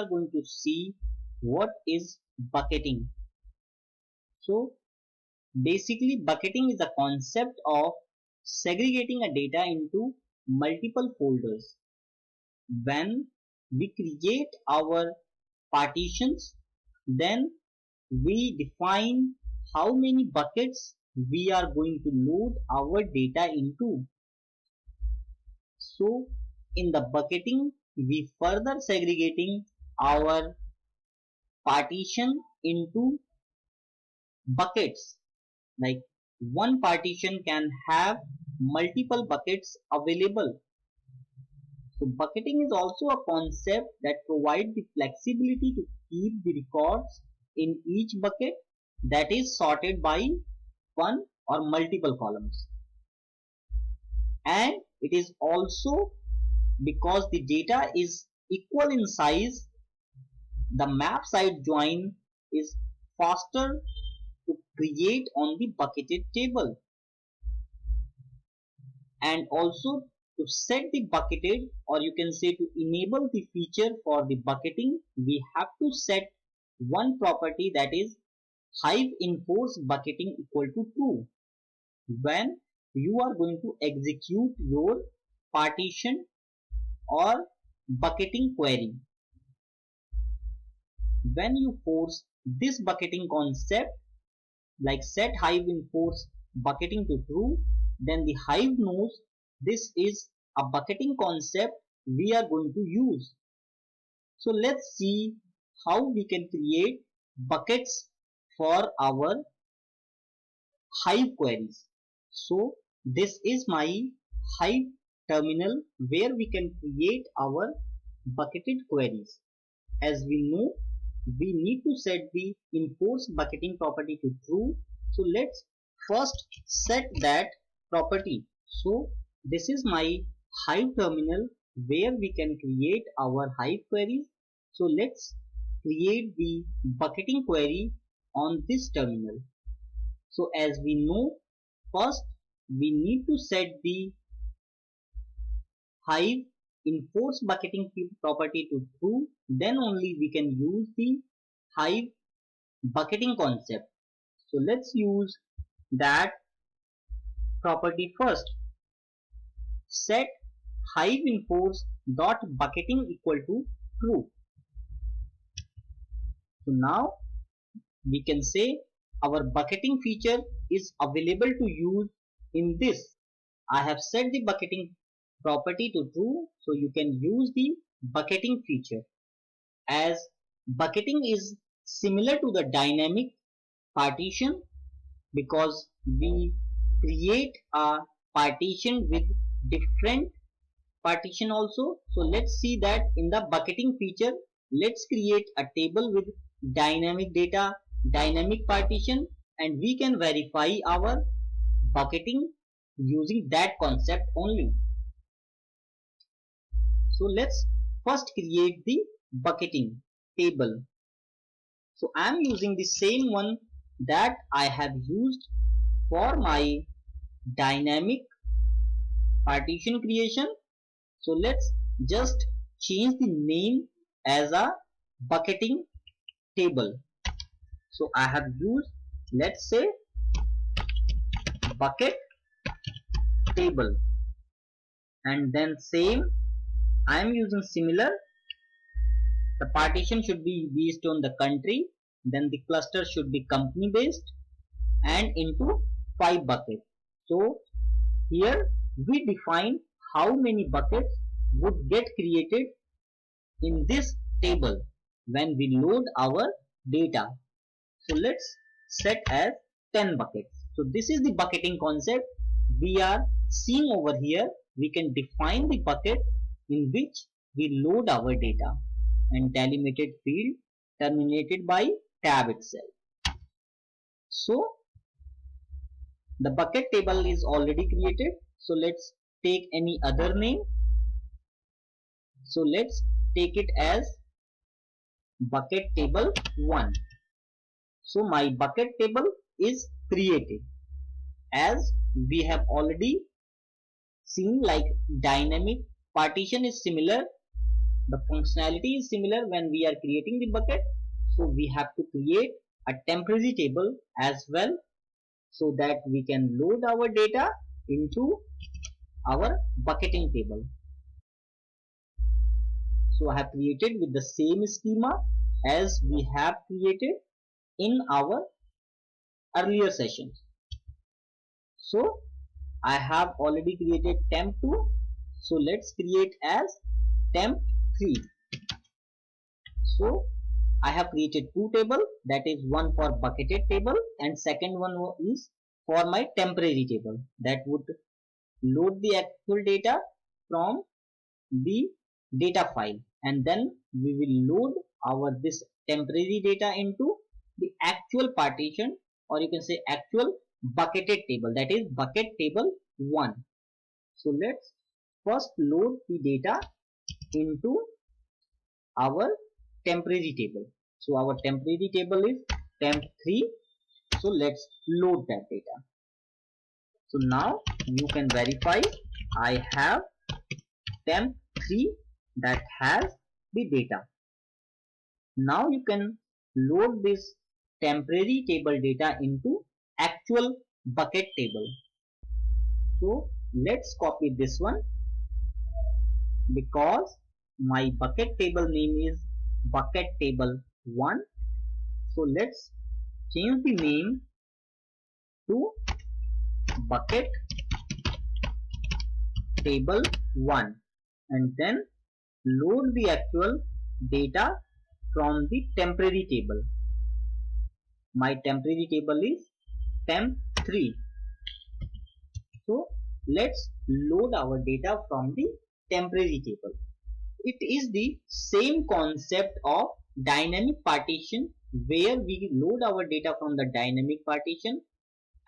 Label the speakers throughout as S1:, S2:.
S1: are going to see what is bucketing. So basically, bucketing is a concept of segregating a data into multiple folders. When we create our partitions, then we define how many buckets we are going to load our data into. So in the bucketing, we further segregating our partition into buckets. Like one partition can have multiple buckets available. So bucketing is also a concept that provides the flexibility to keep the records in each bucket that is sorted by one or multiple columns. And it is also because the data is equal in size, the map side join is faster to create on the bucketed table. And also to set the bucketed, or you can say to enable the feature for the bucketing, we have to set one property, that is Hive enforce bucketing equal to true when you are going to execute your partition or bucketing query. When you force this bucketing concept, like set Hive enforce bucketing to true, then the Hive knows this is a bucketing concept we are going to use. So let's see how we can create buckets for our Hive queries. So this is my Hive terminal where we can create our bucketed queries. As we know, we need to set the enforce bucketing property to true. So let's first set that property. So this is my Hive terminal where we can create our Hive queries. So let's create the bucketing query on this terminal. So as we know, first we need to set the Hive enforce bucketing property to true, then only we can use the Hive bucketing concept. So let's use that property first. Set Hive enforce dot bucketing equal to true. So now we can say our bucketing feature is available to use in this. I have set the bucketing property to true, so you can use the bucketing feature. As bucketing is similar to the dynamic partition, because we create a partition with different partition also. So let's see that in the bucketing feature, let's create a table with dynamic data, dynamic partition, and we can verify our bucketing using that concept only. So let's first create the bucketing table. So I am using the same one that I have used for my dynamic partition creation. So let's just change the name as a bucketing table. So I have used, let's say, bucket table, and then same I am using similar. The partition should be based on the country, then the cluster should be company based, and into 5 buckets. So here we define how many buckets would get created in this table when we load our data. So let's set as 10 buckets. So this is the bucketing concept we are seeing over here. We can define the bucket in which we load our data, and delimited field terminated by tab itself. So the bucket table is already created. So let's take any other name. So let's take it as bucket table 1. So my bucket table is created. As we have already seen, like dynamic partition is similar, The functionality is similar when we are creating the bucket. So we have to create a temporary table as well, so that we can load our data into our bucketing table. So I have created with the same schema as we have created in our earlier sessions. So I have already created temp2. So let's create as temp3. So I have created two tables, that is one for bucketed table and second one is for my temporary table, that would load the actual data from the data file, and then we will load our this temporary data into the actual partition, or you can say actual bucketed table, that is bucket table 1. So let's first load the data into our temporary table. So our temporary table is temp3. So let's load that data. So now you can verify I have temp3 that has the data. Now you can load this temporary table data into actual bucket table. So let's copy this one, because my bucket table name is bucket table 1. So let's change the name to bucket table 1 and then load the actual data from the temporary table. My temporary table is temp3. So let's load our data from the temporary table. It is the same concept of dynamic partition, where we load our data from the dynamic partition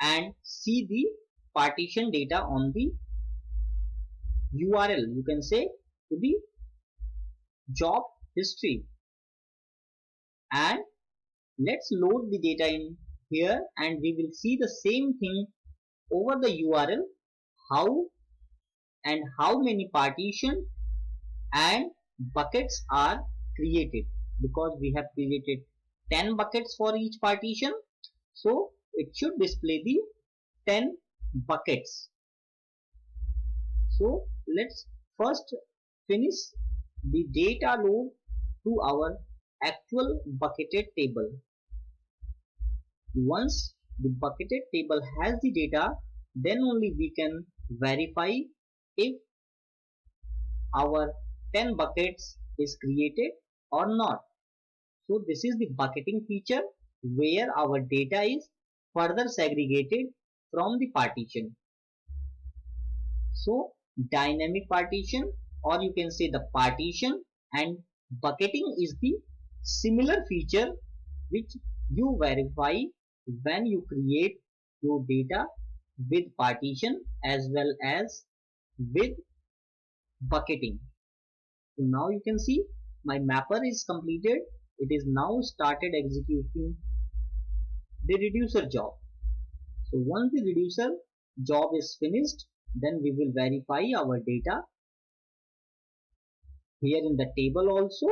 S1: and see the partition data on the URL, you can say to the job history. And let's load the data in here and we will see the same thing over the URL, how many partition and buckets are created, because we have created 10 buckets for each partition. So it should display the 10 buckets. So let's first finish the data load to our actual bucketed table. Once the bucketed table has the data, then only we can verify if our 10 buckets is created or not. So this is the bucketing feature, where our data is further segregated from the partition. So dynamic partition, or you can say the partition and bucketing, is the similar feature which you verify when you create your data with partition as well as with bucketing. So now you can see my mapper is completed. It is now started executing the reducer job. So once the reducer job is finished, then we will verify our data here in the table also,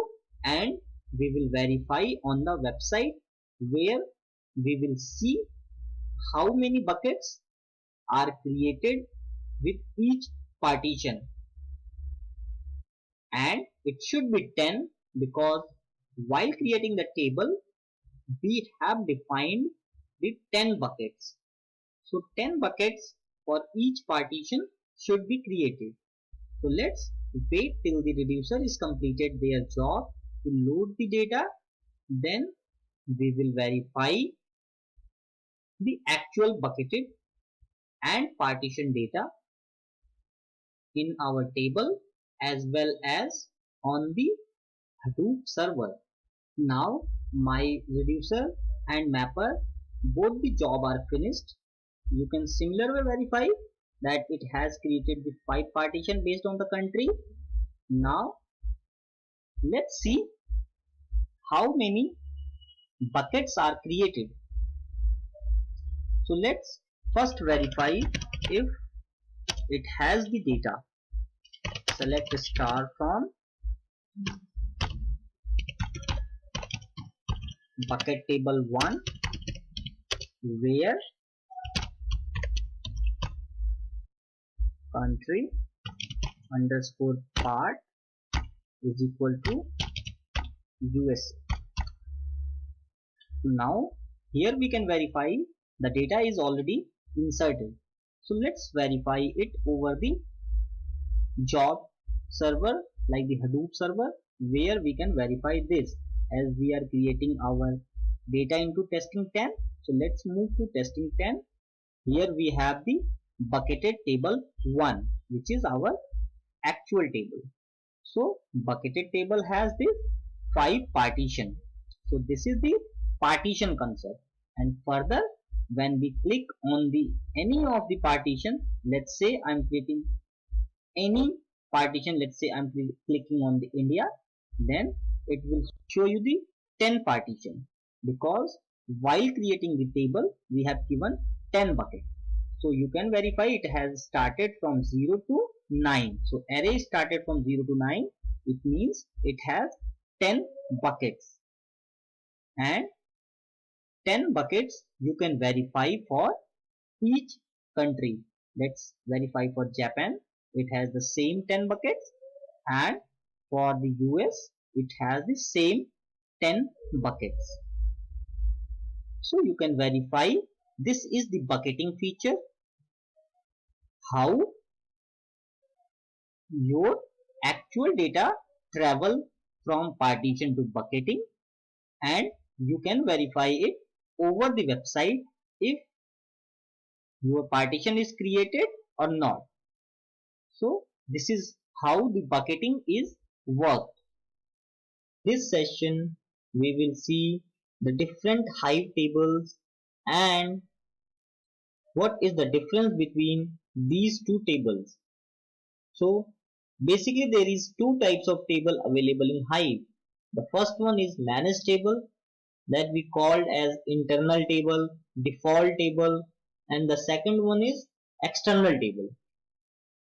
S1: and we will verify on the website, where we will see how many buckets are created with each partition, and it should be 10, because while creating the table we have defined the 10 buckets. So 10 buckets for each partition should be created. So let's wait till the reducer is completed their job to load the data, then we will verify the actual bucketed and partition data in our table as well as on the Hadoop server. Now my reducer and mapper, both the job are finished. You can similarly verify that it has created the 5 partition based on the country. Now let's see how many buckets are created. So let's first verify if it has the data. Select star from bucket table 1 where country underscore part is equal to USA. Now here we can verify the data is already inserted. So let's verify it over the job server like the Hadoop server, where we can verify this as we are creating our data into testing 10. So let's move to testing 10. Here we have the bucketed table 1, which is our actual table. So bucketed table has this 5 partition. So this is the partition concept. And further, when we click on the any of the partition, let's say I'm creating any partition, let's say I'm clicking on the India, then it will show you the 10 partition, because while creating the table we have given 10 buckets. So you can verify it has started from 0 to 9. So array started from 0 to 9. It means it has 10 buckets, and 10 buckets you can verify for each country. Let's verify for Japan. It has the same 10 buckets, and for the US it has the same 10 buckets. So you can verify. This is the bucketing feature, how your actual data travel from partition to bucketing, and you can verify it over the website if your partition is created or not. So this is how the bucketing is worked. This session we will see the different Hive tables and what is the difference between these two tables. So basically there is two types of table available in Hive. The first one is managed table, that we called as internal table, default table, and the second one is external table.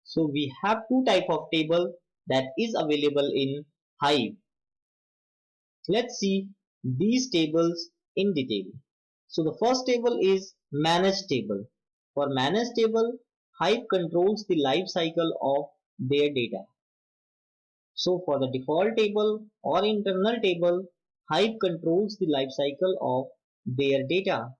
S1: So we have two type of table that is available in Hive. Let's see these tables in detail. So the first table is managed table. For managed table, Hive controls the life cycle of their data. So for the default table or internal table, Hive controls the life cycle of their data.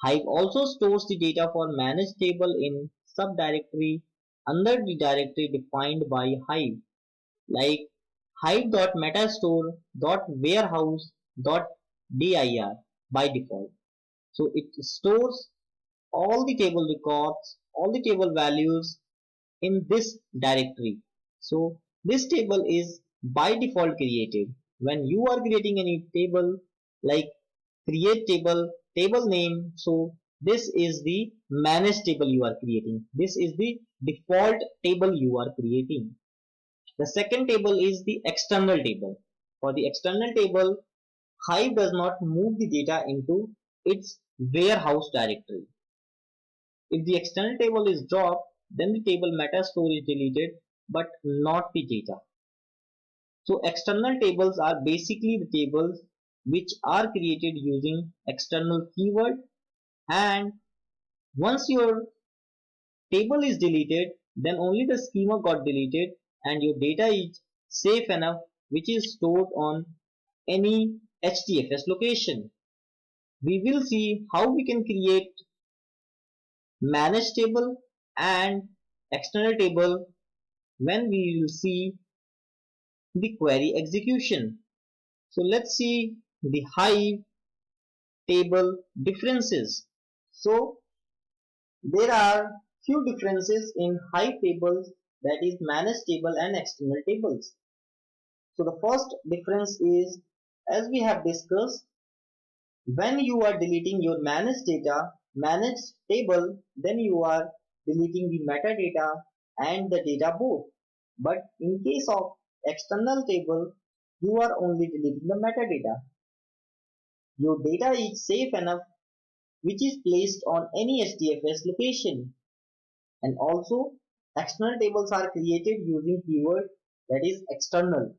S1: Hive also stores the data for managed table in subdirectory under the directory defined by Hive, like hive.metastore.warehouse.dir by default. So it stores all the table records, all the table values in this directory. So this table is by default created. When you are creating any table like create table, table name, so this is the managed table you are creating. This is the default table you are creating. The second table is the external table. For the external table, Hive does not move the data into its warehouse directory. If the external table is dropped, then the table metastore is deleted, but not the data. So external tables are basically the tables which are created using external keyword, and once your table is deleted, then only the schema got deleted and your data is safe enough, which is stored on any HDFS location. We will see how we can create managed table and external table when we will see the query execution. So let's see the Hive table differences. So there are few differences in Hive tables, that is managed table and external tables. So the first difference is, as we have discussed, when you are deleting your managed table, then you are deleting the metadata and the data both. But in case of external table, you are only deleting the metadata. Your data is safe enough, which is placed on any HDFS location. And also external tables are created using keyword that is external.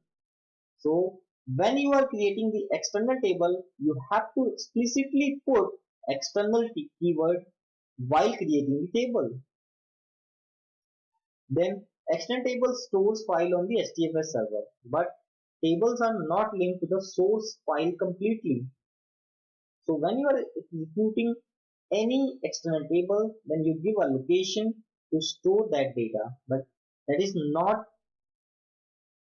S1: So when you are creating the external table, you have to explicitly put external keyword while creating the table. Then external table stores file on the STFS server, but tables are not linked to the source file completely. So when you are executing any external table, then you give a location to store that data, but that is not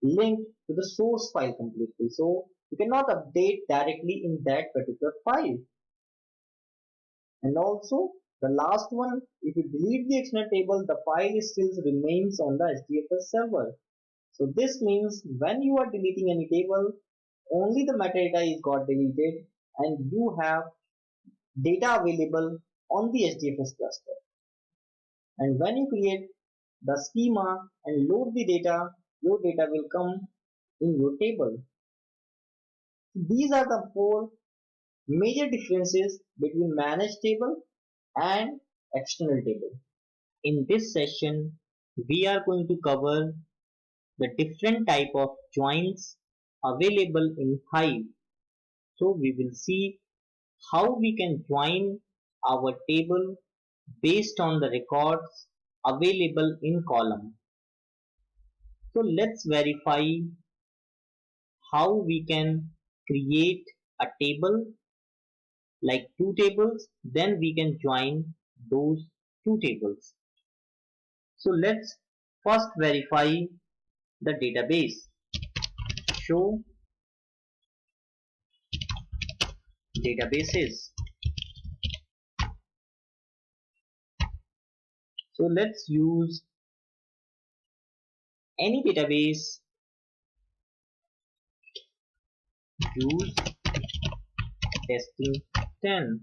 S1: linked to the source file completely. So you cannot update directly in that particular file. And also the last one, if you delete the external table, the file still remains on the SDFS server. So this means when you are deleting any table, only the metadata is got deleted and you have data available on the SDFS cluster. And when you create the schema and load the data, your data will come in your table. These are the four major differences between managed table and external table. In this session, we are going to cover the different type of joins available in Hive. So we will see how we can join our table based on the records available in column. So let's verify how we can create a table like two tables, then we can join those two tables. So let's first verify the database. Show databases. So let's use any database. Use testing 10.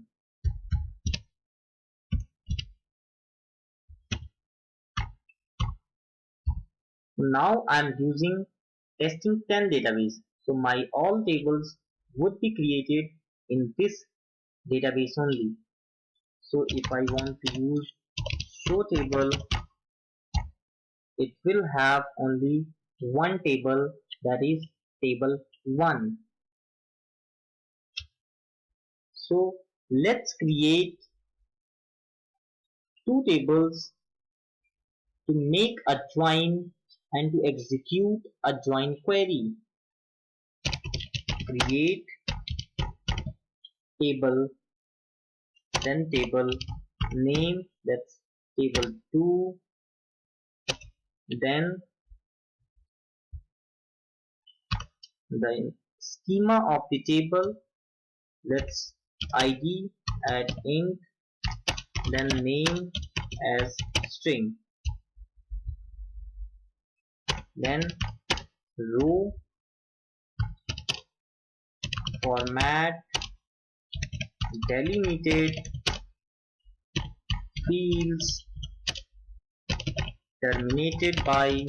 S1: Now I am using testing 10 database. So my all tables would be created in this database only. So if I want to use show table, it will have only one table, that is table 1. So let's create two tables to make a join and to execute a join query. Create table, then table name, that's table 2, then the schema of the table, let's id add int, then name as string, then row format delimited fields terminated by,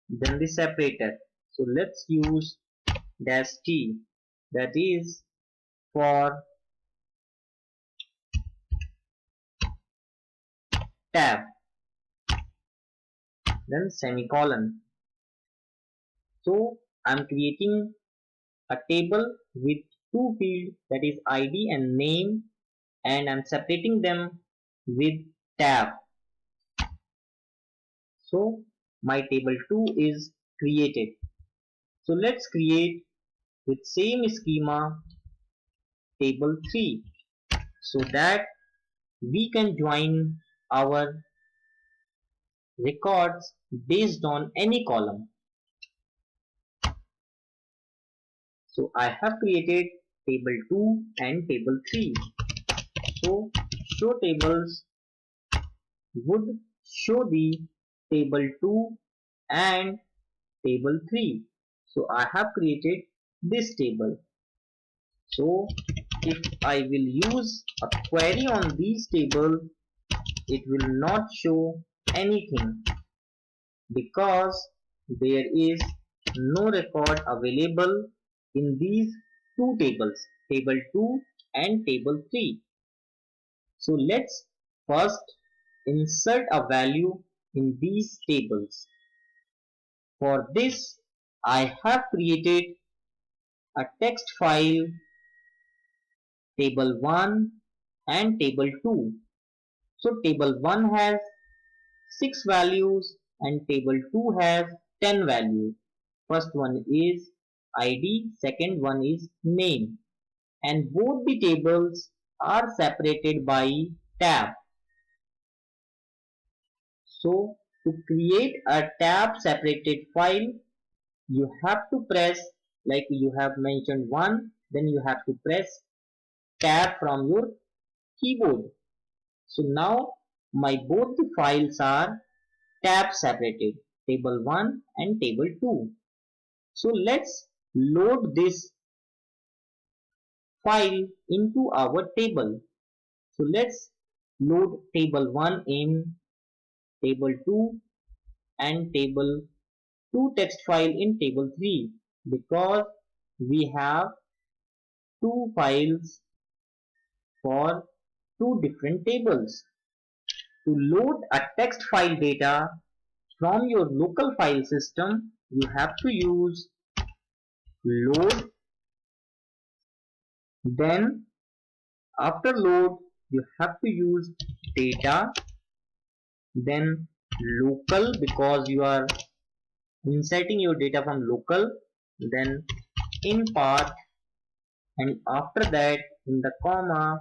S1: then the separator. So let's use -t, that is for tab, then semicolon. So I'm creating a table with two fields, that is id and name, and I'm separating them with tab. So my table 2 is created. So let's create with same schema table 3 so that we can join our records based on any column. So I have created table 2 and table 3. So show tables would show the table 2 and table 3. So I have created this table. So if I will use a query on these tables, it will not show anything because there is no record available in these two tables, table 2 and table 3. So let's first insert a value in these tables. For this, I have created a text file table 1 and table 2. So table 1 has 6 values and table 2 has 10 values. First one is ID, second one is name, and both the tables are separated by tab. So to create a tab separated file, you have to press, like you have mentioned 1, then you have to press tab from your keyboard. So now my both the files are tab separated, table 1 and table 2. So let's load this file into our table. So let's load table 1 in table 2 and table 2 text file in table 3, because we have two files for two different tables. To load a text file data from your local file system, you have to use load. Then after load, you have to use data, then local, because you are inserting your data from local, then in path, and after that in the comma,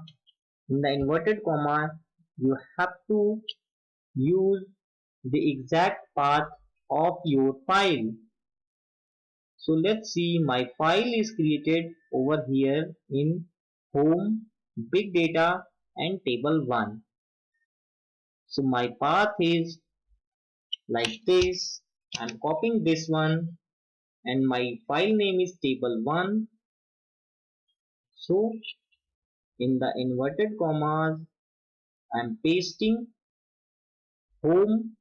S1: in the inverted comma, you have to use the exact path of your file. So let's see, my file is created over here in home, big data and table 1. So my path is like this. I'm copying this one and my file name is table 1. So in the inverted commas, I'm pasting home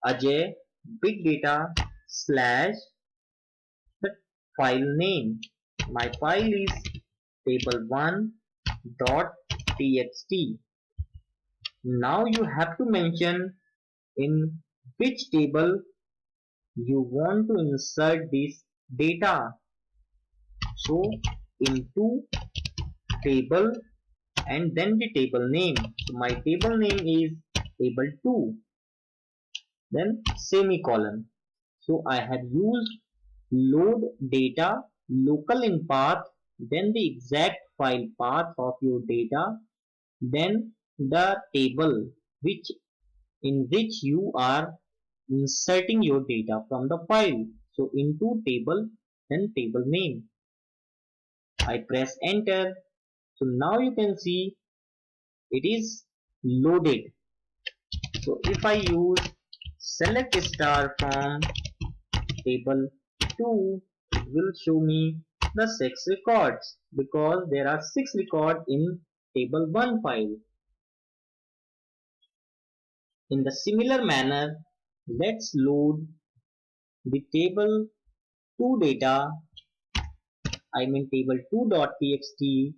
S1: Ajay big data slash the file name. My file is table1.txt. Now you have to mention in which table you want to insert this data. So into table and then the table name. So my table name is table 2, then semicolon. So I have used load data local in path, then the exact file path of your data, then the table in which you are inserting your data from the file. So into table, then table name. I press enter. So now you can see it is loaded. So if I use select star from table 2, it will show me the 6 records, because there are 6 records in table 1 file. In the similar manner, let's load the table 2 data, I mean table 2.txt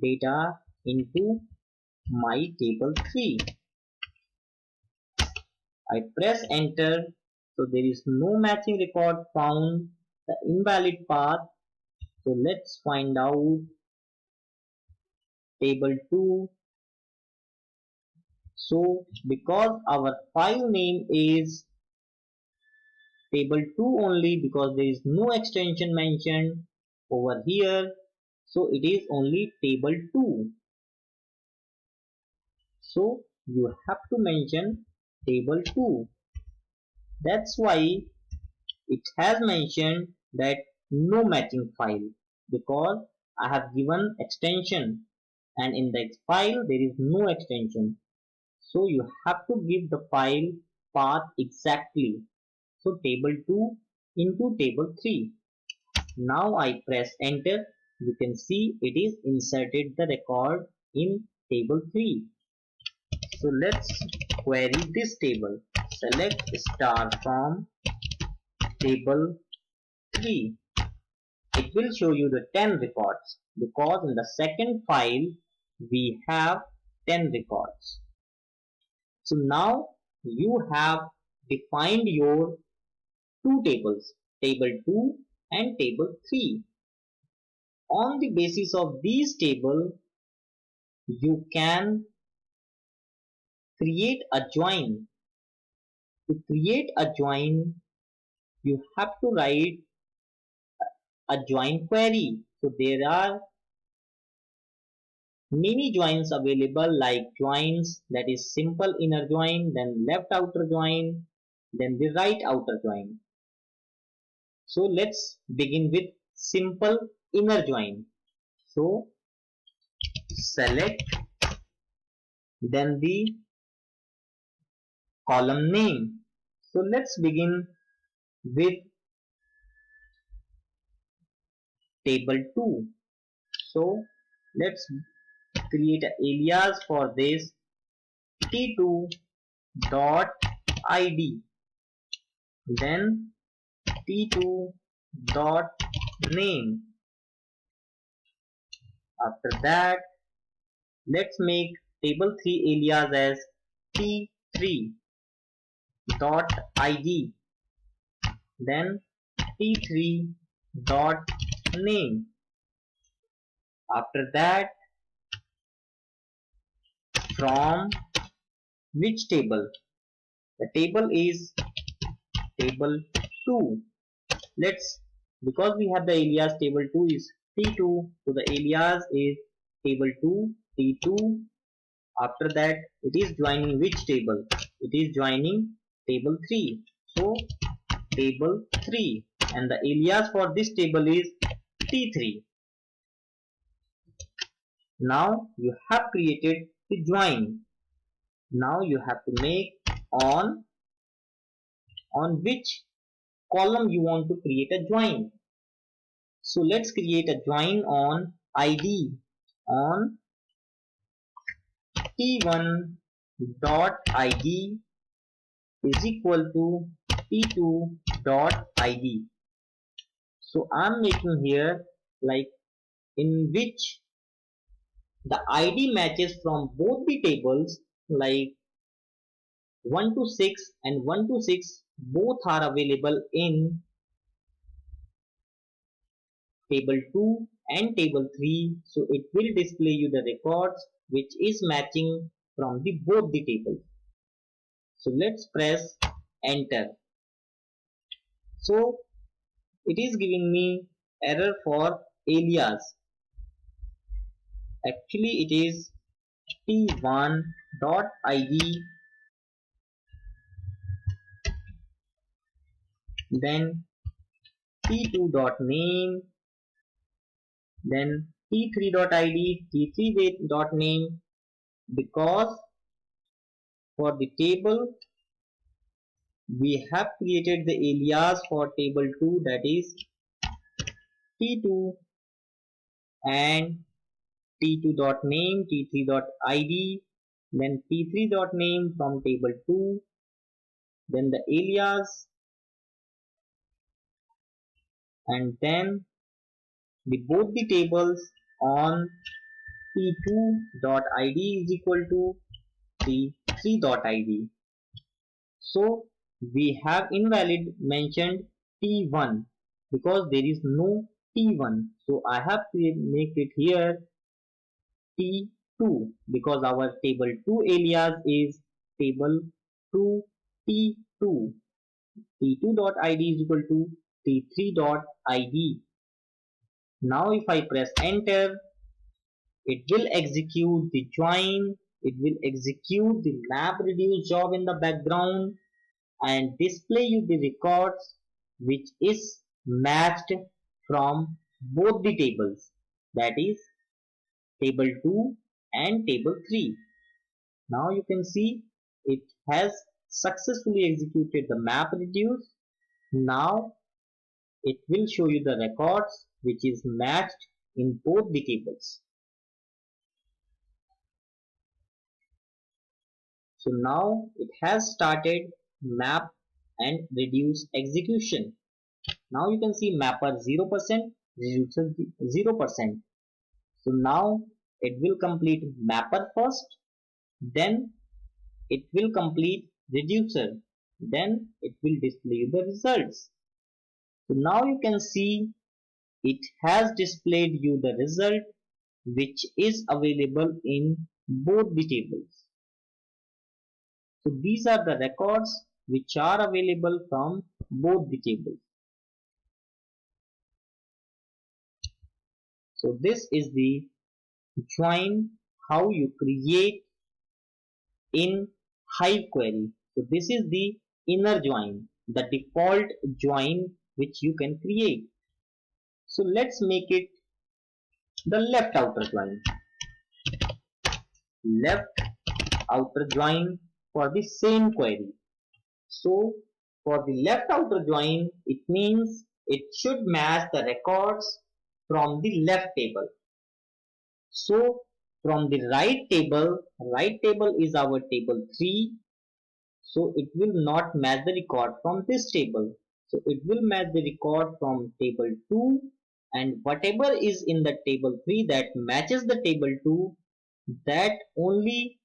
S1: data into my table 3. I press enter. So there is no matching record found, the invalid path. So let's find out table 2. So because our file name is table 2 only, because there is no extension mentioned over here, so it is only table 2. So you have to mention table 2. That's why it has mentioned that no matching file, because I have given extension and in the file there is no extension. So you have to give the file path exactly. So table 2 into table 3. Now I press enter. You can see it is inserted the record in table 3. So let's query this table. Select star from table 3. It will show you the 10 records, because in the second file we have 10 records. So now you have defined your two tables, table 2 and table 3. On the basis of these tables, you can create a join. To create a join, you have to write a join query. So there are many joins available, like joins that is simple inner join, then left outer join, then the right outer join. So let's begin with simple inner join. So select, then the column name. So let's begin with table 2. So let's create an alias for this, t2 dot id, then t2 dot name. After that, let's make table 3 alias as t3 dot id, then t3 dot name. After that, from which table? The table is table 2. Let's, because we have the alias table 2 is t2, so the alias is table 2 t2. After that, it is joining which table? It is joining table 3. So table 3, and the alias for this table is t3. Now you have created the join. Now you have to make on which column you want to create a join. So let's create a join on id, on t1 dot id is equal to t2 dot id. So I'm making here like in which the id matches from both the tables, like 1 to 6 and 1 to 6 both are available in table 2 and table 3. So it will display you the records which is matching from the both the tables. So let's press enter. So it is giving me error for alias. Actually it is t1 dot id, then t2 dot name, then t3 dot id, t3 dot name, because for the table we have created the alias for table 2, that is t2 and t2 dot name, t3 dot id, then t3 dot name from table 2, then the alias, and then the both the tables on t2 dot id is equal to t3 dot id. So we have invalid mentioned t1 because there is no t1. So I have to make it here t2 because our table 2 alias is table 2 t2. t2 dot id is equal to t3 dot id. Now if I press enter, it will execute the join, it will execute the map reduce job in the background and display you the records which is matched from both the tables, that is table 2 and table 3. Now you can see it has successfully executed the map reduce. Now it will show you the records which is matched in both the tables. So now it has started map and reduce execution. Now you can see mapper 0%, reducer 0%. So now it will complete mapper first, then it will complete reducer. then it will display you the results. So now you can see it has displayed you the result which is available in both the tables. So these are the records which are available from both the tables. So this is the join how you create in Hive query. So this is the inner join, the default join which you can create. So let's make it the left outer join. Left outer join for the same query. So for the left outer join, it means it should match the records from the left table. So from the right table is our table 3. So it will not match the record from this table. So it will match the record from table 2, and whatever is in the table 3 that matches the table 2, that only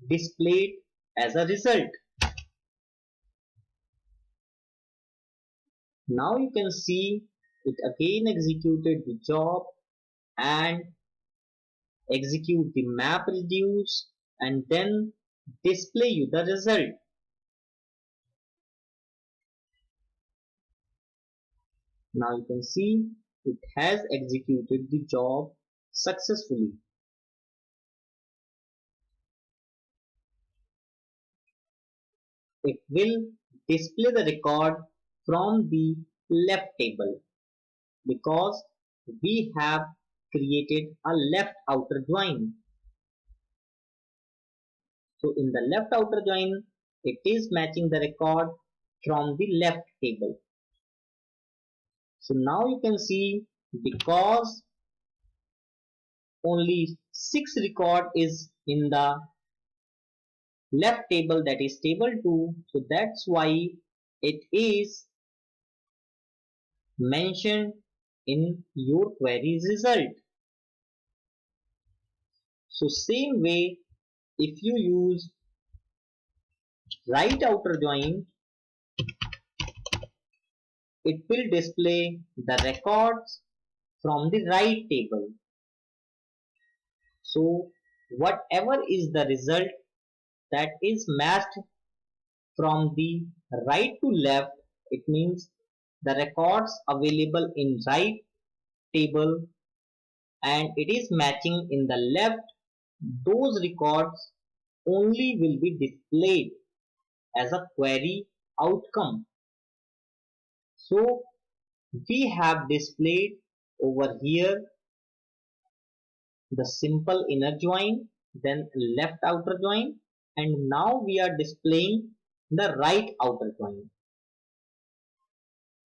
S1: displayed as a result. Now you can see it again executed the job and execute the map reduce and then display you the result. Now you can see it has executed the job successfully. It will display the record from the left table because we have created a left outer join. So in the left outer join, it is matching the record from the left table. So now you can see because only 6 record is in the left table, that is table 2, so that's why it is mentioned in your query's result. So same way, if you use right outer join, it will display the records from the right table. So whatever is the result that is matched from the right to left, it means the records available in right table and it is matching in the left, those records only will be displayed as a query outcome. So we have displayed over here the simple inner join, then left outer join, and now we are displaying the right outer join.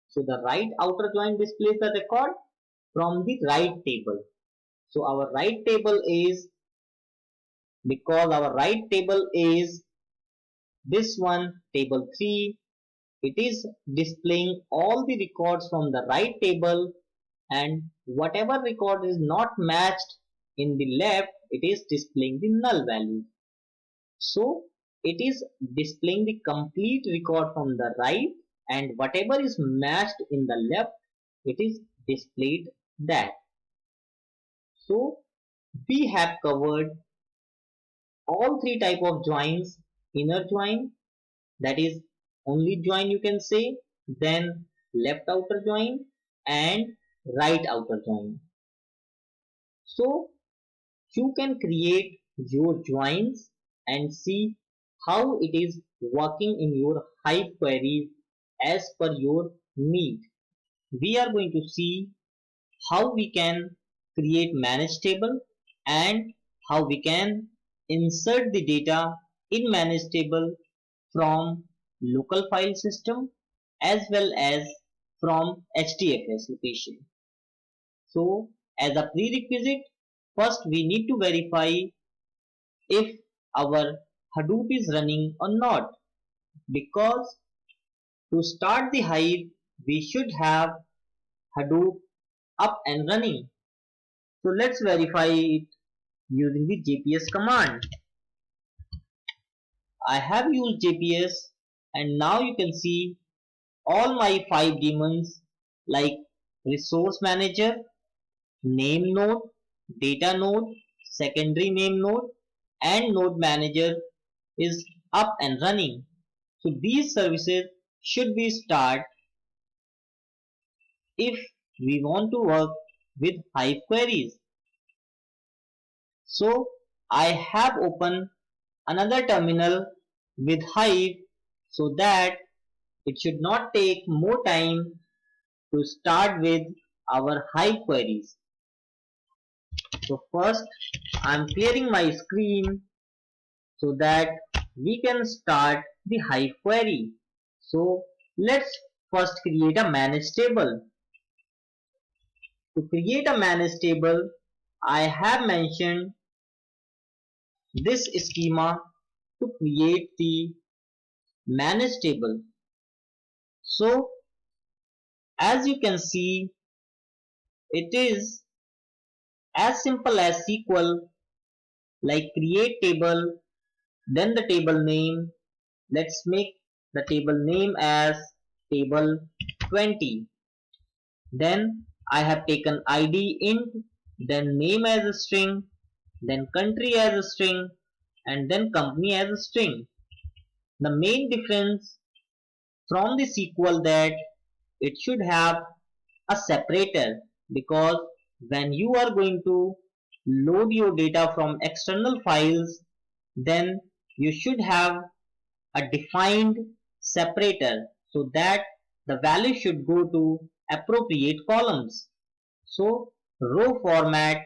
S1: So the right outer join displays the record from the right table. So our right table is, because our right table is this one, table 3, it is displaying all the records from the right table, and whatever record is not matched in the left, it is displaying the null value. So it is displaying the complete record from the right, and whatever is matched in the left, it is displayed that. So we have covered all 3 type of joins: inner join, that is only join you can say, then left outer join and right outer join. So you can create your joins and see how it is working in your Hive queries as per your need. We are going to see how we can create manage table and how we can insert the data in manage table from local file system as well as from HDFS location. So as a prerequisite, first we need to verify if our Hadoop is running or not, because to start the Hive we should have Hadoop up and running. So let's verify it using the JPS command. I have used JPS and now you can see all my 5 daemons like resource manager, name node, data node, secondary name node, and node manager is up and running. So these services should be start if we want to work with Hive queries. So I have opened another terminal with Hive so that it should not take more time to start with our Hive queries. So first I am clearing my screen so that we can start the Hive query. So let's first create a manage table. To create a manage table, I have mentioned this schema to create the manage table. So as you can see, it is as simple as SQL, like create table, then the table name. Let's make the table name as table 20. Then I have taken ID int, then name as a string, then country as a string, and then company as a string. The main difference from the SQL that it should have a separator, because when you are going to load your data from external files, then you should have a defined separator so that the value should go to appropriate columns. So row format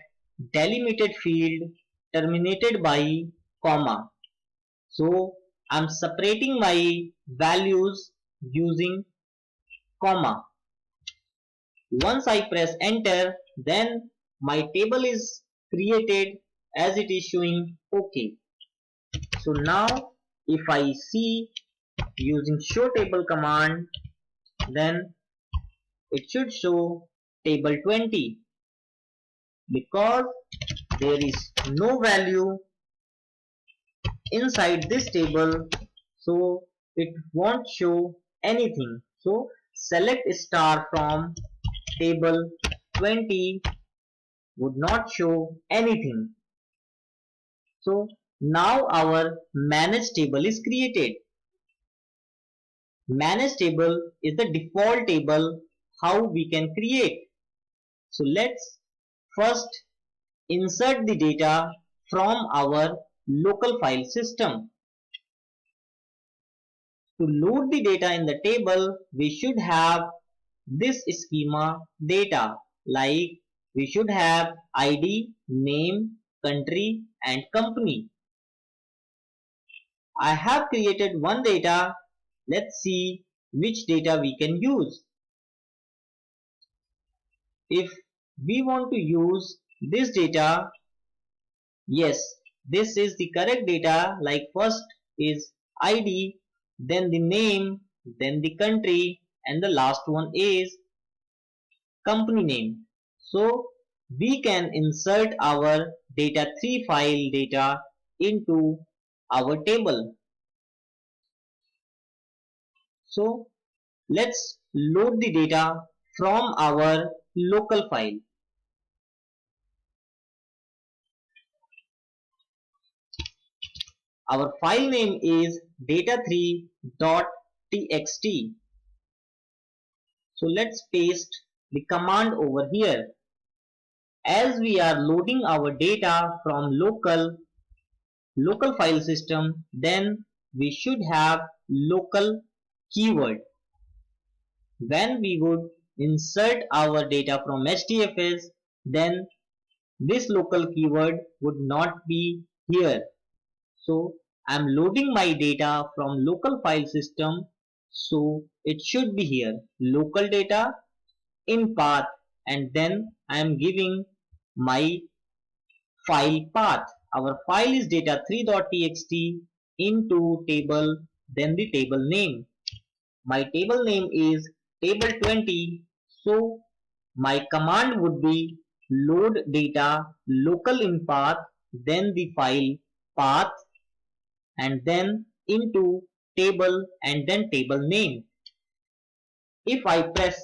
S1: delimited field terminated by comma. So I'm separating my values using comma. Once I press enter, then my table is created as it is showing OK. So now if I see using show table command, then it should show table 20 because there is no value inside this table, so it won't show anything. So select star from table 20 would not show anything. So now our manage table is created. Manage table is the default table how we can create. So let's first insert the data from our local file system. To load the data in the table, we should have this schema data, like we should have ID, name, country and company. I have created one data. Let's see which data we can use. If we want to use this data, yes, this is the correct data, like first is ID, then the name, then the country, and the last one is company name. So we can insert our data3 file data into our table. So let's load the data from our local file. Our file name is data3.txt. So let's paste the command over here. As we are loading our data from local file system, then we should have local keyword. When we would insert our data from HDFS, then this local keyword would not be here. So I'm loading my data from local file system, so it should be here, local data in path, and then I am giving my file path. Our file is data3.txt into table, then the table name. My table name is table 20, so my command would be load data local in path, then the file path, and then into table and then table name. If I press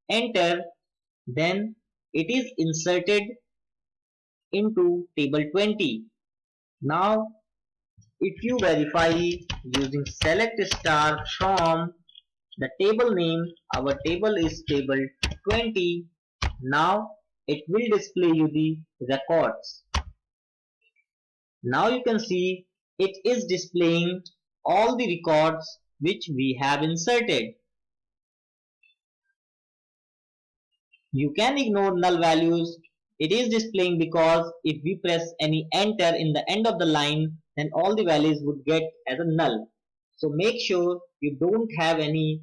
S1: enter, then it is inserted into table 20. Now if you verify using select star from the table name, our table is table 20. Now it will display you the records. Now you can see it is displaying all the records which we have inserted. You can ignore null values. It is displaying because if we press any enter in the end of the line, then all the values would get as a null. So make sure you don't have any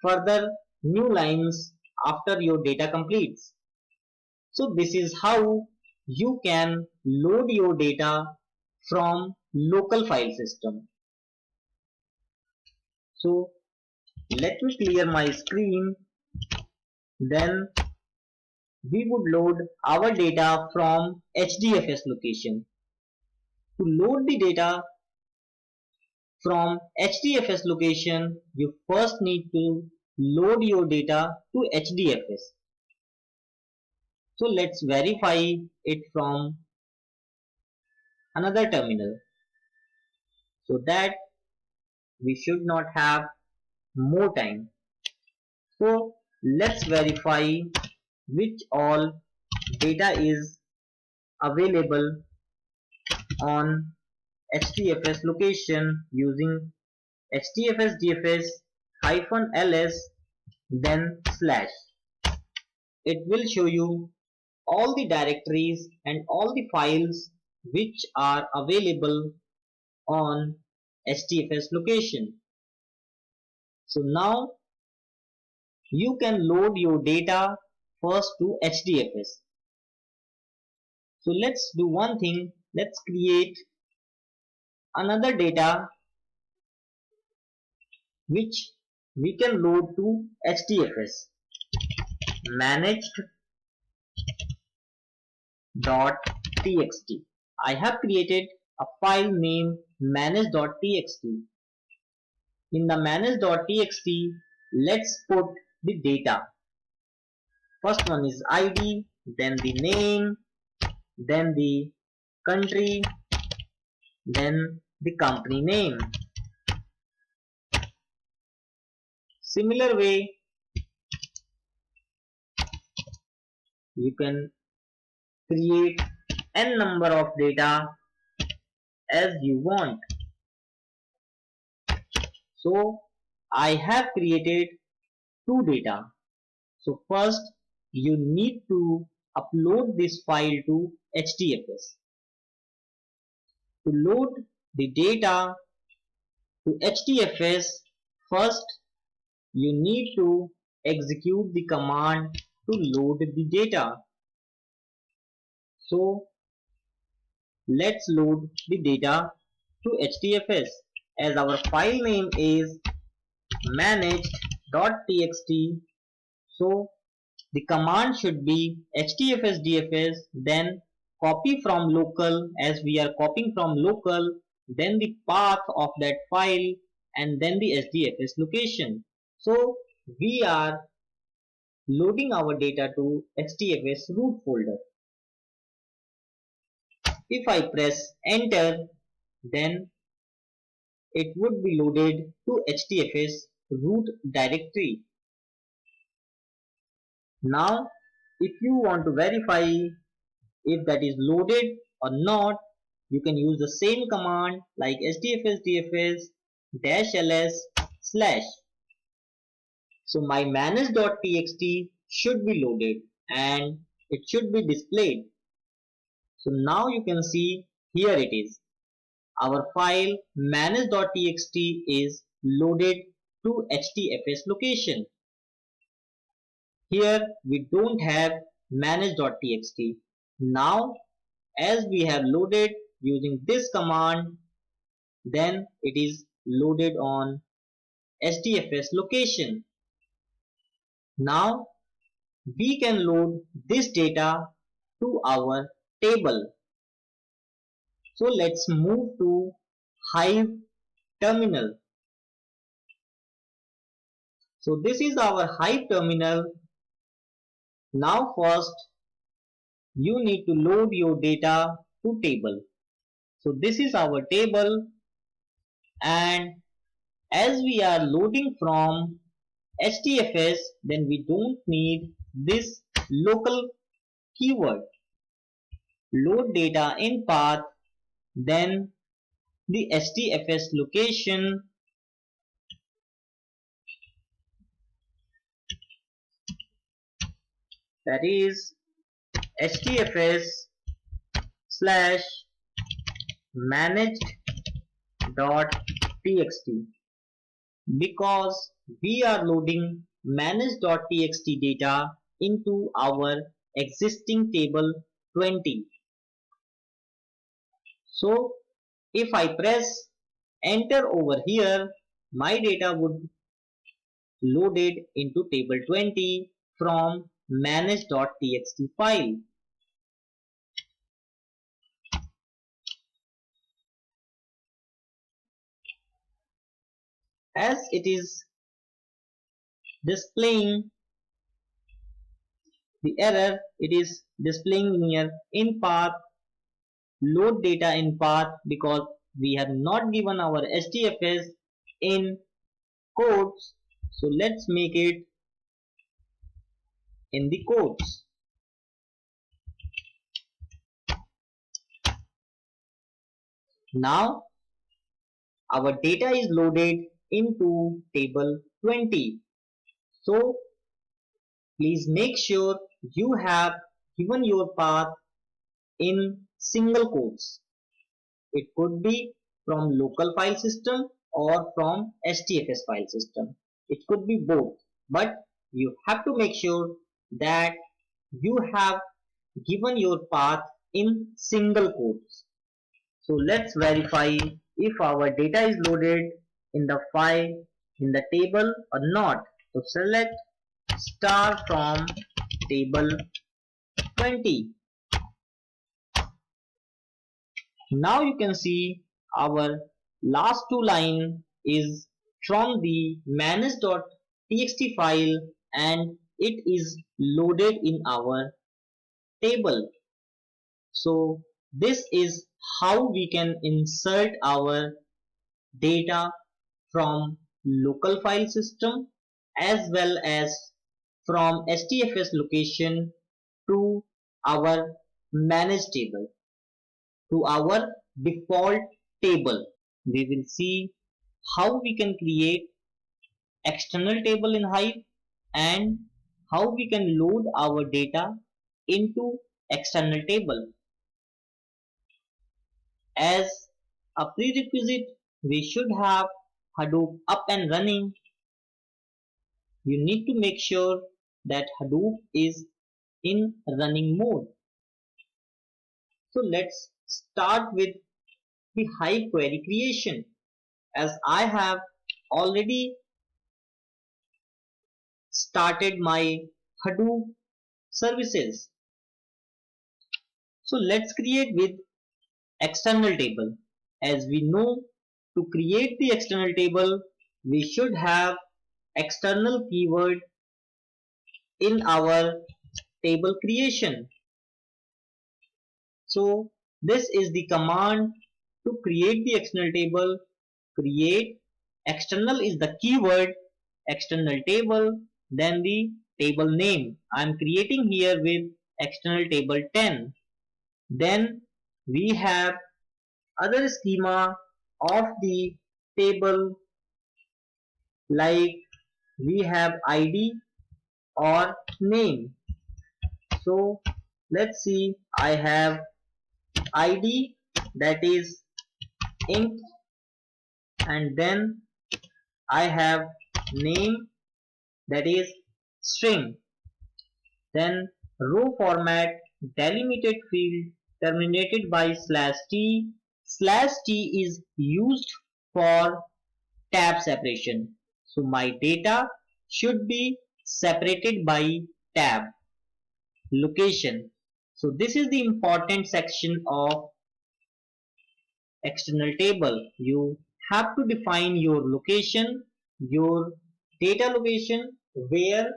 S1: further new lines after your data completes. So this is how you can load your data from local file system. So let me clear my screen. Then we would load our data from HDFS location. To load the data from HDFS location, you first need to load your data to HDFS. So let's verify it from another terminal so that we should not have more time. So let's verify which all data is available on HDFS location using HDFS DFS -ls then slash. It will show you all the directories and all the files which are available on HDFS location. So now you can load your data first to HDFS. So let's do one thing. Let's create another data which we can load to HDFS. managed.txt. I have created a file named manage.txt. In the manage.txt, let's put the data. First one is ID, then the name, then the country, then the company name. Similar way, you can create n number of data as you want. So I have created two data. So first you need to upload this file to HDFS. To load the data to HDFS, first you need to execute the command to load the data. So let's load the data to HDFS. As our file name is managed.txt, so the command should be HDFS DFS, then copy from local, as we are copying from local, then the path of that file, and then the HDFS location. So we are loading our data to HDFS root folder. If I press enter, then it would be loaded to HDFS root directory. Now if you want to verify if that is loaded or not, you can use the same command like SDFS DFS -ls slash. So my manage.txt should be loaded and it should be displayed. So now you can see here it is. Our file manage.txt is loaded to HDFS location. Here we don't have manage.txt. Now as we have loaded using this command, then it is loaded on HDFS location. Now we can load this data to our table. So let's move to Hive terminal. So this is our Hive terminal. Now first you need to load your data to table. So this is our table, and as we are loading from HDFS, then we don't need this local keyword. Load data in path, then the HDFS location, that is HDFS slash managed.txt, because we are loading managed.txt data into our existing table 20. So if I press enter over here, my data would loaded into table 20 from manage.txt file. As it is displaying the error, it is displaying here in path, load data in path, because we have not given our HDFS in codes. So let's make it in the codes. Now our data is loaded into table 20. So please make sure you have given your path in single quotes. It could be from local file system or from HDFS file system. It could be both, but you have to make sure that you have given your path in single quotes. So let's verify if our data is loaded in the file, in the table or not. So select star from table 20. Now you can see our last two line is from the manage.txt file, and it is loaded in our table. So this is how we can insert our data from local file system as well as from HDFS location to our manage table, to our default table. We will see how we can create external table in Hive and how we can load our data into external table. As a prerequisite, we should have Hadoop up and running. You need to make sure that Hadoop is in running mode. So let's start with the Hive query creation, as I have already started my Hadoop services. So let's create with external table. As we know, to create the external table, we should have external keyword in our table creation. So this is the command to create the external table. Create external is the keyword, external table, then the table name. I am creating here with external table 10. Then we have other schema of the table, like we have ID or name. So let's see, I have ID, that is int, and then I have name, that is string. Then row format, delimited field terminated by /t. /t is used for tab separation. So my data should be separated by tab. Location. So this is the important section of external table. You have to define your location, your data location where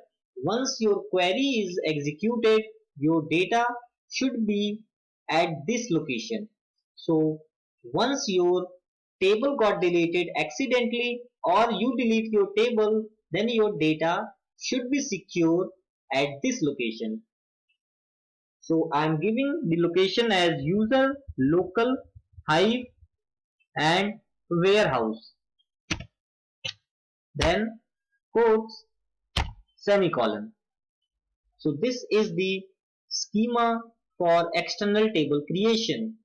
S1: once your query is executed, your data should be at this location. So once your table got deleted accidentally or you delete your table, then your data should be secure at this location. So I am giving the location as user, local, hive and warehouse. Then quotes, semicolon. So this is the schema for external table creation.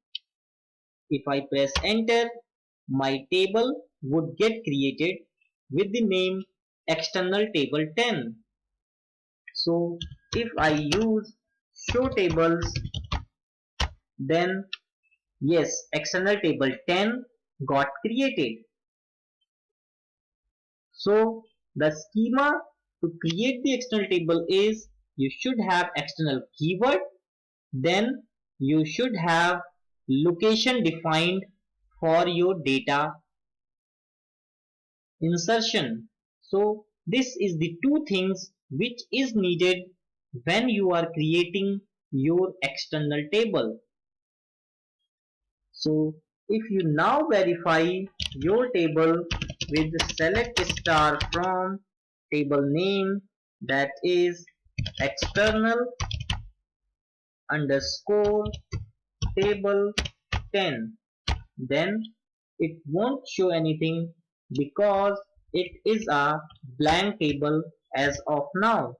S1: If I press enter, my table would get created with the name external table 10. So if I use show tables, then yes, external table 10 got created. So the schema to create the external table is you should have external keyword, then you should have location defined for your data insertion. So this is the two things which is needed when you are creating your external table. So if you now verify your table with select star from table name, that is external underscore table 10, then it won't show anything because it is a blank table as of now.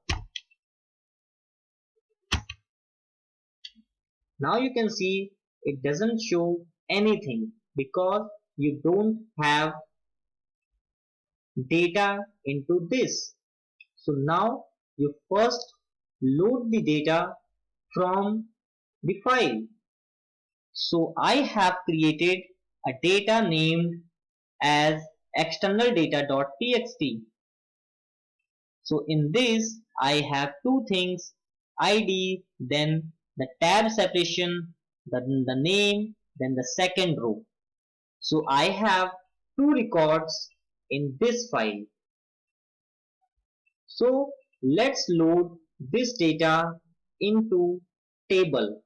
S1: Now you can see it doesn't show anything because you don't have data into this. So now you first load the data from the file. So I have created a data named as external data.txt. So in this I have two things, ID, then the tab separation, then the name, then the second row. So I have two records in this file. So let's load this data into table,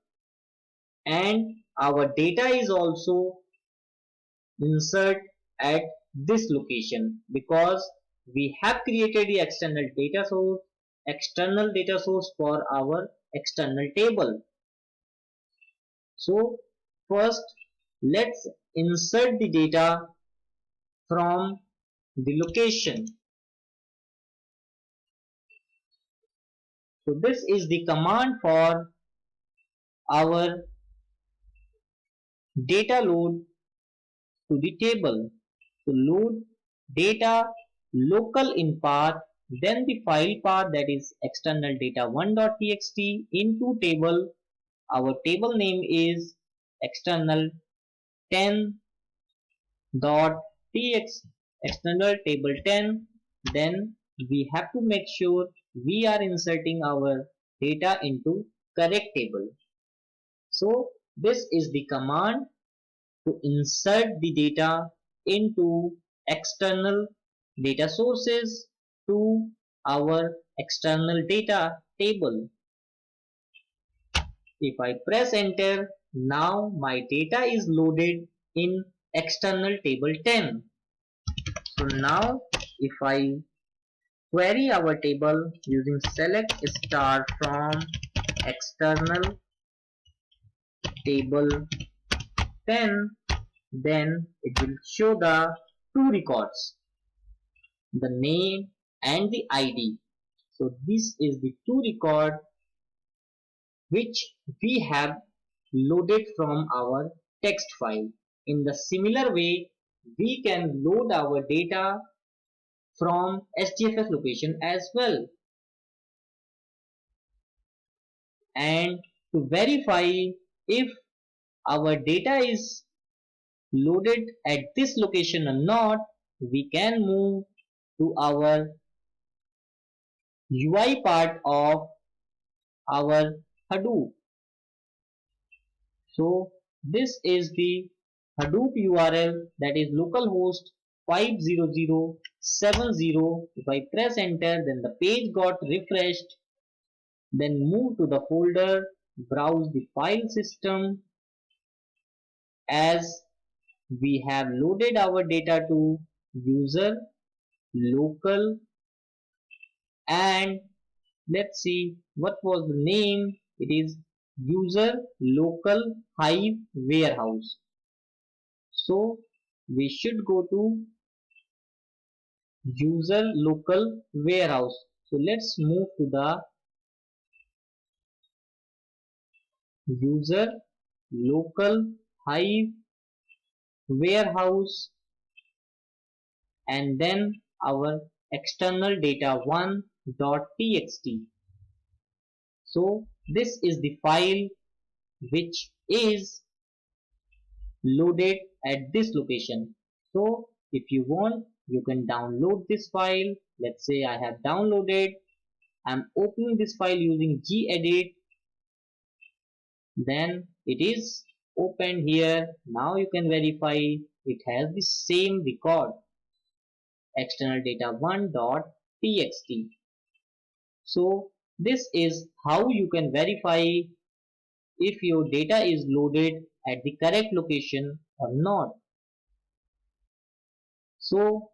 S1: and our data is also insert at this location because we have created the external data source for our external table. So first let's insert the data from the location. So this is the command for our data load to the table. So load data local in path, then the file path, that is external data1.txt, into table. Our table name is external 10.txt, external table 10. Then we have to make sure we are inserting our data into correct table. So this is the command to insert the data into external data sources to our external data table. If I press enter, now my data is loaded in external table 10. So now if I query our table using select star from external table 10, then it will show the two records, the name and the ID. So this is the two record which we have loaded from our text file. In the similar way, we can load our data from SDFS location as well. And to verify if our data is loaded at this location or not, we can move to our UI part of our Hadoop. So this is the Hadoop URL, that is localhost 50070. If I press enter, then the page got refreshed. Then move to the folder, browse the file system. As we have loaded our data to user local, and let's see what was the name. It is user local hive warehouse. So we should go to user local warehouse. So let's move to the user local hive warehouse, and then our external data 1.txt. So this is the file which is loaded at this location. So if you want, you can download this file. Let's say I have downloaded. I'm opening this file using gedit. Then it is open here. Now you can verify it has the same record, external data 1.txt. So this is how you can verify if your data is loaded at the correct location or not. So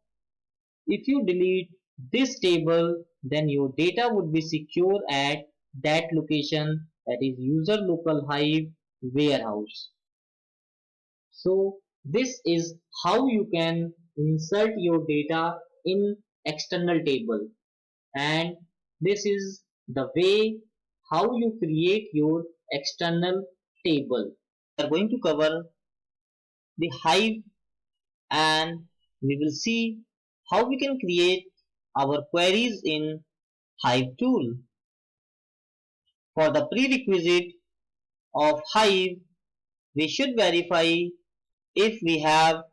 S1: if you delete this table, then your data would be secure at that location, that is user local hive warehouse. So this is how you can insert your data in external table, and this is the way how you create your external table. We are going to cover the hive, and we will see how we can create our queries in Hive tool. For the prerequisite of Hive, we should verify if we have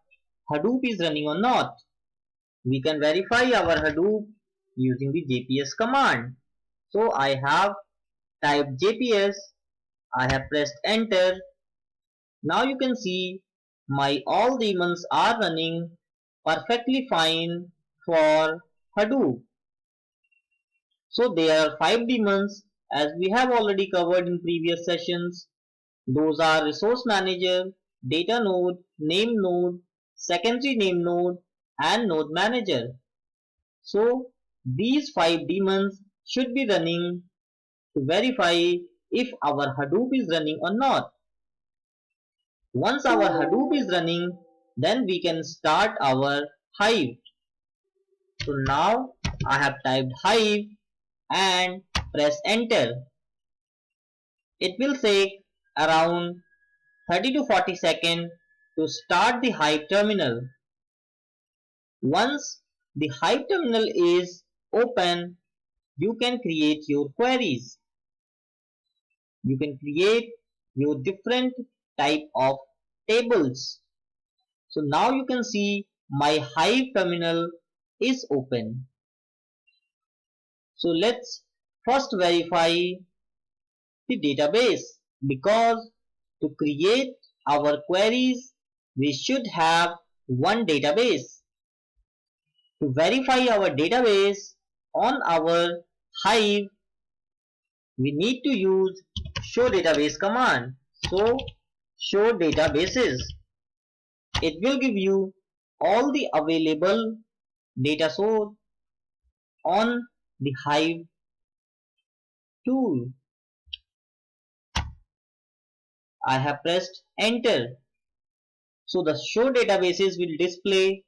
S1: Hadoop is running or not. We can verify our Hadoop using the JPS command. So I have typed JPS, I have pressed enter. Now you can see my all daemons are running perfectly fine for Hadoop. So there are 5 daemons as we have already covered in previous sessions. Those are resource manager, data node, name node, secondary name node, and node manager. So these 5 daemons should be running to verify if our Hadoop is running or not. Once our Hadoop is running, then we can start our Hive. So now I have typed Hive and press enter. It will take around 30 to 40 seconds to start the Hive terminal. Once the Hive terminal is open, you can create your queries. You can create your different type of tables. So now you can see my Hive terminal is open. So let's first verify the database, because to create our queries we should have one database. To verify our database on our Hive, we need to use show database command. So show databases. It will give you all the available data source on the Hive tool. I have pressed enter. So the show databases will display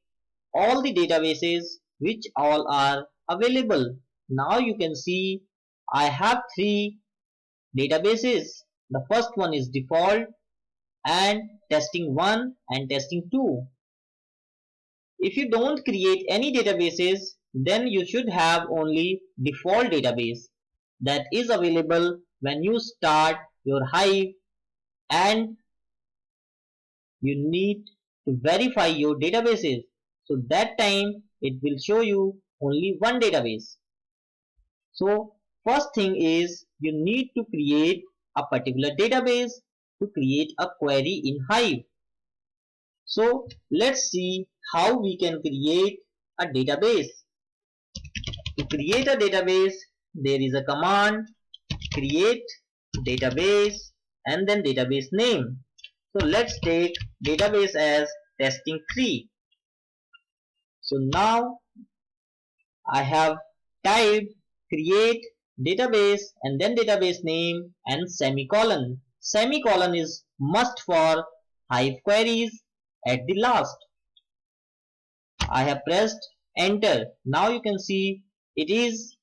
S1: all the databases which all are available. Now you can see I have 3 databases. The first one is default and testing 1 and testing 2. If you don't create any databases, then you should have only default database that is available when you start your Hive, and you need to verify your databases. So that time it will show you only one database. So first thing is you need to create a particular database to create a query in Hive. So let's see how we can create a database. To create a database, there is a command create database and then database name. So let's take database as testing3. So now I have typed create database and then database name and semicolon. Semicolon is must for Hive queries at the last. I have pressed enter. Now you can see it is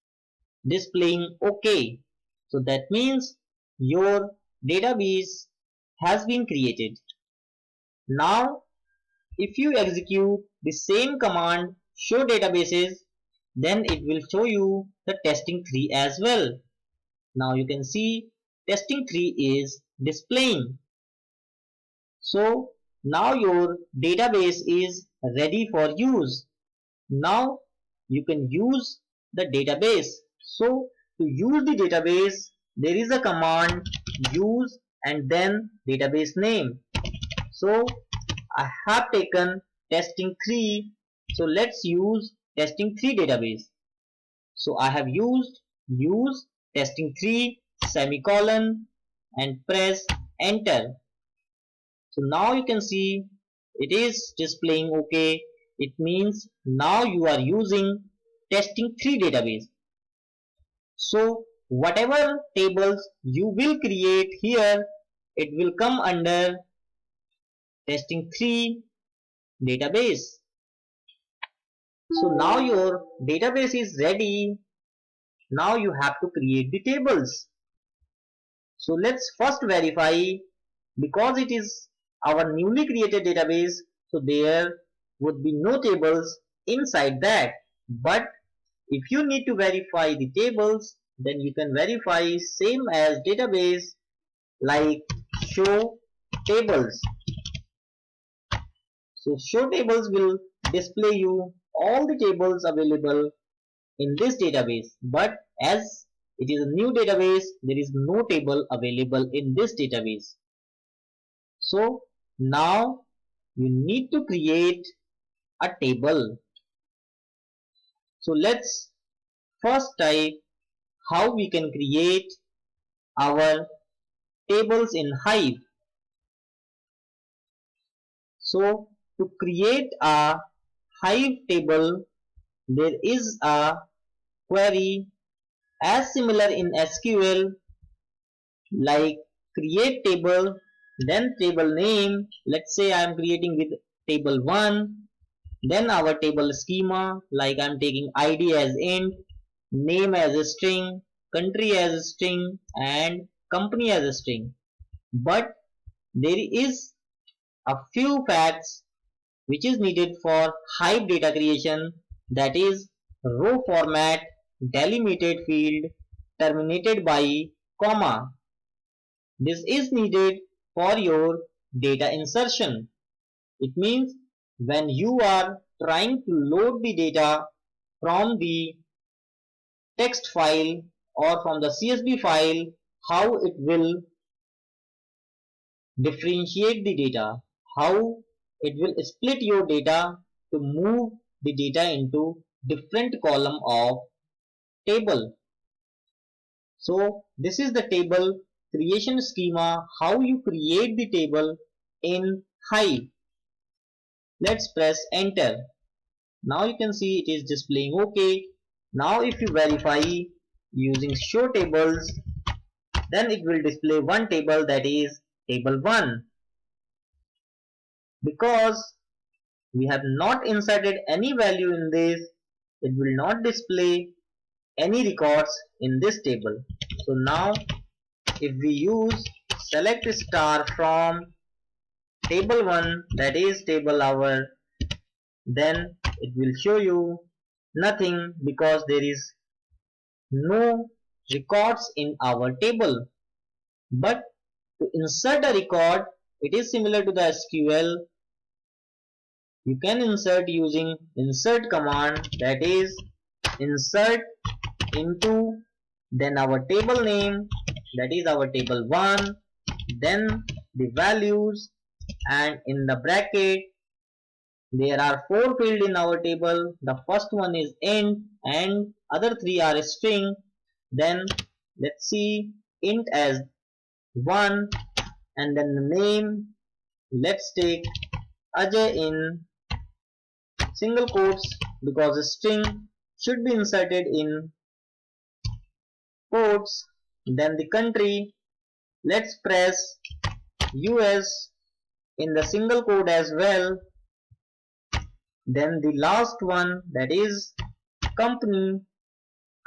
S1: displaying OK. So that means your database has been created. Now if you execute the same command show databases, then it will show you the testing3 as well. Now you can see testing3 is displaying. So now your database is ready for use. Now you can use the database. So to use the database, there is a command use and then database name. So I have taken testing3. So let's use testing3 database. So I have used use testing3 semicolon and press enter. So now you can see it is displaying OK. It means now you are using testing3 database. So whatever tables you will create here, it will come under testing3 database. So now your database is ready. Now you have to create the tables. So let's first verify, because it is our newly created database, so there would be no tables inside that. But if you need to verify the tables, then you can verify same as database like show tables. So show tables will display you all the tables available in this database, but as it is a new database, there is no table available in this database. So now you need to create a table. So let's first type how we can create our tables in Hive. So to create a Hive table, there is a query as similar in SQL like create table, then table name. Let's say I am creating with table 1, then our table schema, like I am taking ID as int, name as a string, country as a string, and company as a string. But there is a few facts which is needed for Hive data creation, that is row format, delimited field, terminated by comma. This is needed for your data insertion. It means when you are trying to load the data from the text file or from the CSV file, how it will differentiate the data, how it will split your data to move the data into different column of table. So this is the table creation schema, how you create the table in Hive. Let's press enter. Now you can see it is displaying OK. Now if you verify using show tables, then it will display one table, that is table 1. Because we have not inserted any value in this, it will not display any records in this table. So now if we use select star from table 1, that is table hour, then it will show you nothing because there is no records in our table. But to insert a record, it is similar to the SQL. You can insert using insert command, that is insert into, then our table name, that is our table 1, then the values, and in the bracket There are 4 fields in our table. The first one is int and other 3 are string. Then let's see int as 1 and then the name. Let's take Ajay in single quotes because a string should be inserted in quotes. Then the country. Let's press US in the single quote as well. Then the last one, that is company.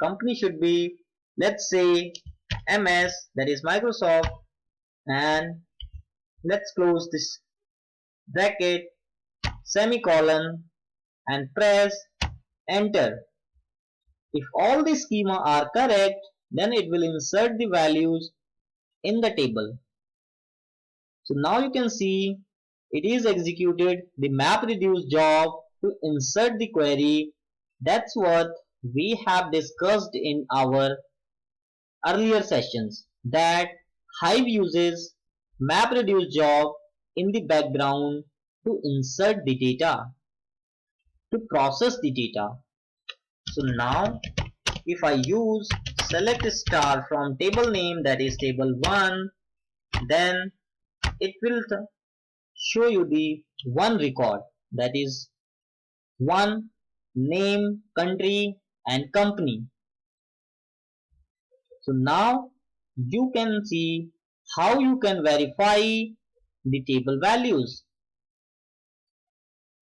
S1: Company should be, let's say, MS, that is Microsoft, and let's close this bracket, semicolon, and press enter. If all the schema are correct, then it will insert the values in the table. So now you can see it is executed the map reduce job to insert the query. That's what we have discussed in our earlier sessions, that Hive uses map reduce job in the background to insert the data, to process the data. So now if I use select star from table name, that is table 1, then it will show you the one record, that is one name, country and company. So now you can see how you can verify the table values.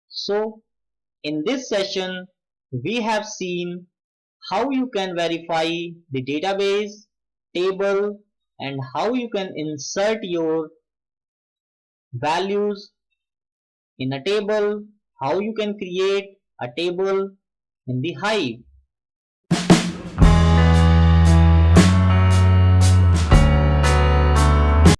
S1: So in this session we have seen how you can verify the database, table, and how you can insert your values in a table, how you can create a table in the Hive.